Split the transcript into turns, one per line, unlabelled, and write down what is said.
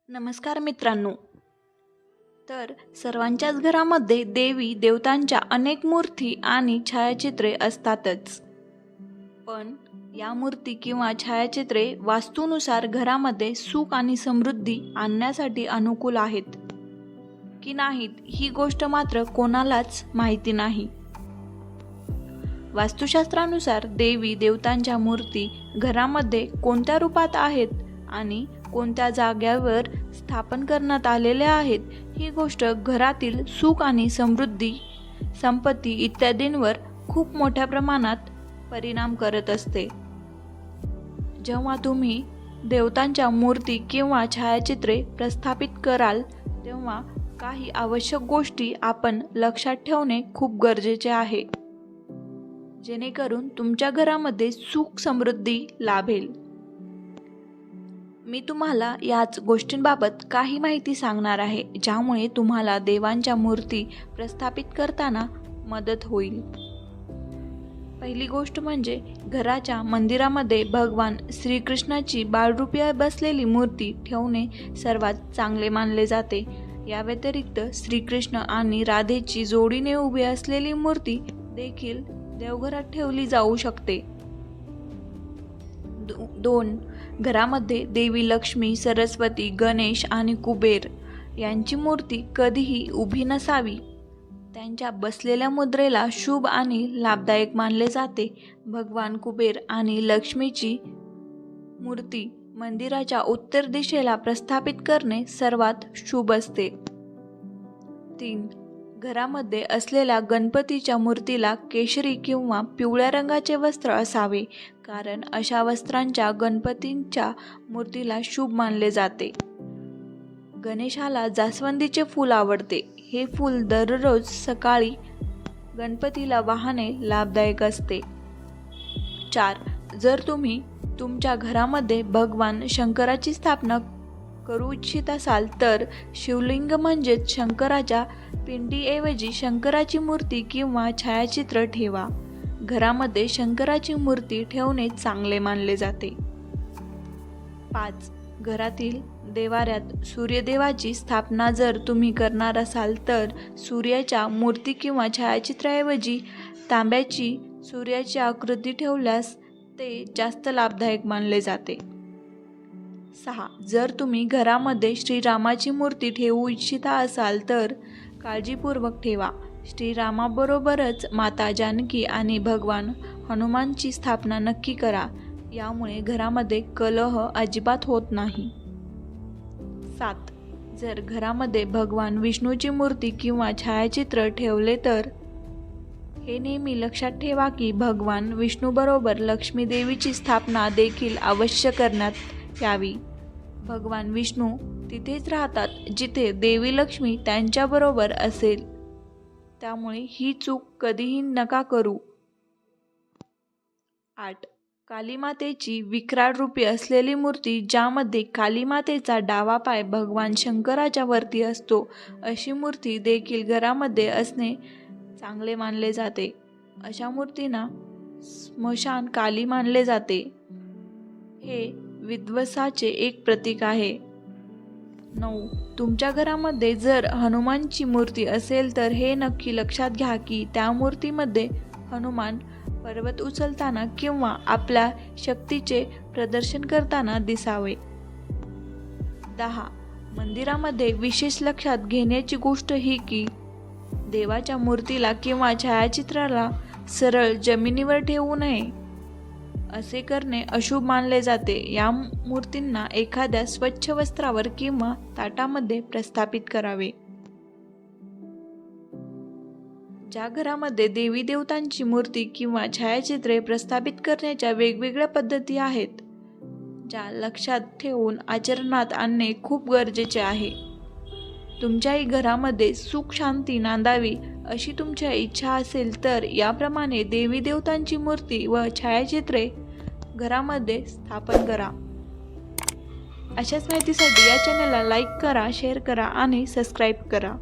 नमस्कार मित्रांनो. तर सर्वांच्याच घरामध्ये देवी देवतांच्या अनेक मूर्ती आणि छायाचित्रे असतातच. पण या मूर्ती किंवा छायाचित्रे वास्तूनुसार घरामध्ये सुख आणि समृद्धी आणण्यासाठी अनुकूल आहेत की नाहीत ही गोष्ट मात्र कोणालाच माहिती नाही. वास्तुशास्त्रानुसार देवी देवतांच्या मूर्ती घरामध्ये कोणत्या रूपात आहेत आणि कोणत्या जाग्यावर स्थापन करण्यात आलेल्या आहेत ही गोष्ट घरातील सुख आणि समृद्धी, संपत्ती इत्यादींवर खूप मोठ्या प्रमाणात परिणाम करत असते. जेव्हा तुम्ही देवतांच्या मूर्ती किंवा छायाचित्रे प्रस्थापित कराल तेव्हा काही आवश्यक गोष्टी आपण लक्षात ठेवणे खूप गरजेचे आहे, जेणेकरून तुमच्या घरामध्ये सुख समृद्धी लाभेल. मी तुम्हाला याच गोष्टींबाबत काही माहिती सांगणार आहे, ज्यामुळे तुम्हाला देवांच्या मूर्ती प्रस्थापित करताना मदत होईल. पहिली गोष्ट म्हणजे घराच्या मंदिरामध्ये भगवान श्रीकृष्णाची बाळरूपी बसलेली मूर्ती ठेवणे सर्वात चांगले मानले जाते. या व्यतिरिक्त श्रीकृष्ण आणि राधेची जोडीने उभी असलेली मूर्ती देखील देवघरात ठेवली जाऊ शकते. 2. घरामध्ये देवी लक्ष्मी, सरस्वती, गणेश आणि कुबेर यांची मूर्ती कधीही उभी नसावी. त्यांच्या बसलेल्या मुद्रेला शुभ आणि लाभदायक मानले जाते. भगवान कुबेर आणि लक्ष्मीची मूर्ती मंदिराच्या उत्तर दिशेला प्रस्थापित करणे सर्वात शुभ असते. 3. घरामध्ये असलेल्या गणपतीच्या मूर्तीला केशरी किंवा पिवळ्या रंगाचे वस्त्र असावे, कारण अशा वस्त्रांच्या गणपतींच्या मूर्तीला शुभ मानले जाते. गणेशाला जास्वंदीचे फूल आवडते. हे फूल दररोज सकाळी गणपतीला वाहणे लाभदायक असते. 4. जर तुम्ही तुमच्या घरामध्ये भगवान शंकराची स्थापना करू इच्छित असाल तर शिवलिंग म्हणजेच शंकराच्या पिंडीऐवजी शंकराची मूर्ती किंवा छायाचित्र ठेवा. घरामध्ये शंकराची मूर्ती ठेवणे चांगले मानले जाते. 5. घरातील देवाऱ्यात सूर्यदेवाची स्थापना जर तुम्ही करणार असाल तर सूर्याच्या मूर्ती किंवा छायाचित्राऐवजी तांब्याची सूर्याची आकृती ठेवल्यास ते जास्त लाभदायक मानले जाते. 6. जर तुम्ही घरामध्ये श्रीरामाची मूर्ती ठेवू इच्छिता असाल तर काळजीपूर्वक ठेवा. श्रीरामाबरोबरच माता जानकी आणि भगवान हनुमानची स्थापना नक्की करा. यामुळे घरामध्ये कलह अजिबात होत नाही. 7. जर घरामध्ये भगवान विष्णूची मूर्ती किंवा छायाचित्र ठेवले तर हे नेहमी लक्षात ठेवा की भगवान विष्णूबरोबर लक्ष्मी देवीची स्थापना देखील अवश्य करण्यात यावी. भगवान विष्णू तिथेच राहतात जिथे देवी लक्ष्मी त्यांच्याबरोबर असेल, त्यामुळे ही चूक कधीही नका करू. 8. कालीमातेची विक्राळ रूपी असलेली मूर्ती, ज्यामध्ये कालीमातेचा डावा पाय भगवान शंकराच्या वरती असतो, अशी मूर्ती देखील घरामध्ये असणे चांगले मानले जाते. अशा मूर्तींना स्मशान काली मानले जाते. हे विध्वंसाचे एक प्रतीक आहे. 9. तुमच्या घरामध्ये जर हनुमानची मूर्ती असेल तर हे नक्की लक्षात घ्या की त्या मूर्तीमध्ये हनुमान पर्वत उचलताना किंवा आपल्या शक्तीचे प्रदर्शन करताना दिसावे. 10. मंदिरामध्ये विशेष लक्षात घेण्याची गोष्ट ही की देवाच्या मूर्तीला किंवा छायाचित्राला सरळ जमिनीवर ठेवू नये. असे करणे अशुभ मानले जाते. या मूर्तींना एखाद्या स्वच्छ वस्त्रावर किंवा ताटामध्ये प्रस्थापित करावे. ज्या घरामध्ये देवी देवतांची मूर्ती किंवा छायाचित्रे प्रस्थापित करण्याच्या वेगवेगळ्या पद्धती आहेत, ज्या लक्षात ठेवून आचरणात आणणे खूप गरजेचे आहे. तुमच्याही घरामध्ये सुख शांती नांदावी अशी तुमची इच्छा असेल तर याप्रमाणे देवी देवतांची मूर्ती व छायाचित्रे घरामध्ये स्थापन करा. अशाच माहितीसाठी या चॅनलला लाईक करा, शेअर करा आणि सबस्क्राईब करा.